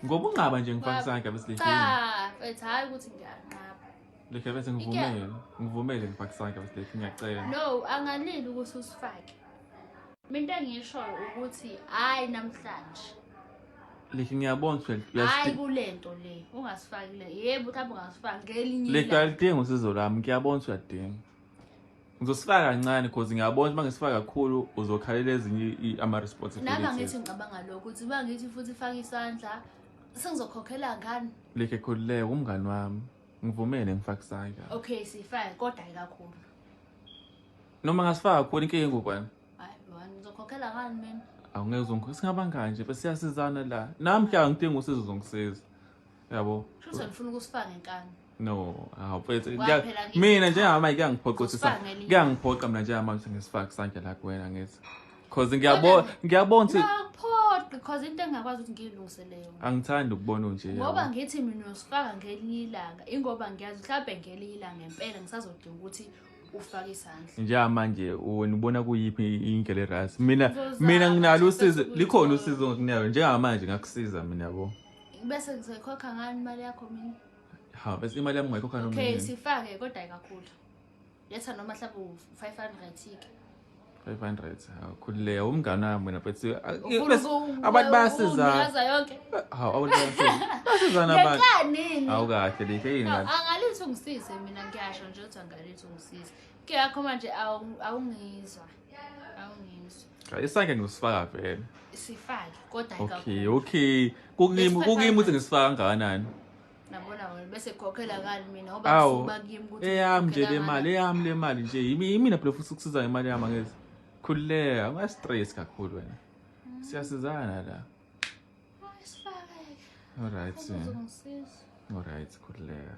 Ngoba ungaba nje ngifaka isandla bese Cha, mfethu hayi ukuthi ngiyanqaba. lekhe bese ngivumele ngifaka isandla bese lekhe ngiyacela. No, angalili ukuthi usifake. Mina engishoyo ukuthi hayi namhlanje. Lekhe ngiyabona ukuthi Hayi kulento le, ungasifaki le. Yebo mhlawumbe ungasifaki ngelinye lekhe alidinga usizo lami, ngiyabona ukuthi uyadinga. Ngizosifaka kancane because ngiyabona uma ngisifaka kakhulu uzokhalela ezinye ama-responsibilities. Nami ngithi ngicabanga lokho ukuthi uma ngithi futhi ifaka isandla sengizokhokhela ngani? Lekhe khulileke umngani wami. Ngivumele ngifake isandla. Okay, sifake kodwa ayikakhulu. Noma ngasifaka kakhulu inkinga ngubani? Hayi, wena ngizokhokhela ngani mina? Awungeke uzongisiza singabangani nje bese siyasizana la. Nami mhla ngidinga usizo uzongisiza. Yabo. Futhi ngifuna ukusifaka ngenkani. No, awufethu mina njengamanje kuyangiphoqa ukuthi kuyangiphoqa mina njengamanje ngisifake isandla la kuwena ngithi. Because ngiyabona ukuthi ngiyaphoqa because into engakwazi ukuthi ngiyilungisele yona. Angithandi ukubona nje. Ngoba ngithi mina usifaka ngelinye ilanga, ingoba ngiyazi mhlawumbe ngelinye ilanga ngempela ngisazodinga ukuthi ufake isandla. Njengamanje wena ubona kuyiphi indlela erazi. Mina nginalo usizo, likhona usizo ngikunayo njengamanje ngakusiza mina yabo. Bese ngizoyikhokha ngani imali yakho mina? Ha, bese imali yami ngayikhokha noma Okay, sifake kodwa ayikakhulu. Letha noma mhlawumbe 500 tiki. 500 khulileka umngani wami wena bese abantu bayasizana. Uyaza yonke. Hawu abantu bayasizana abantu. Ngekanini? Awu kahle lekhe yini ngathi. Angalithi ungisize mina ngiyasho nje ukuthi angalithi ungisize. Ke yakho manje awungizwa. Awungizwa. Isandla ngizosifaka vele. Sifake kodwa ayikakhulu. Okay. Kukimi ukuthi ngisifaka kangakanani? Nabona wena bese ukhokhela ngani mina ngoba usuba kimi ukuthi eyami nje le mali nje yimina phela futhi ukusiza imali yami angezi. Khulileka, ungastress kakhulu wena. Siyasizana la. Sifake. Alright. Uzongisiza. Alright, khulileka.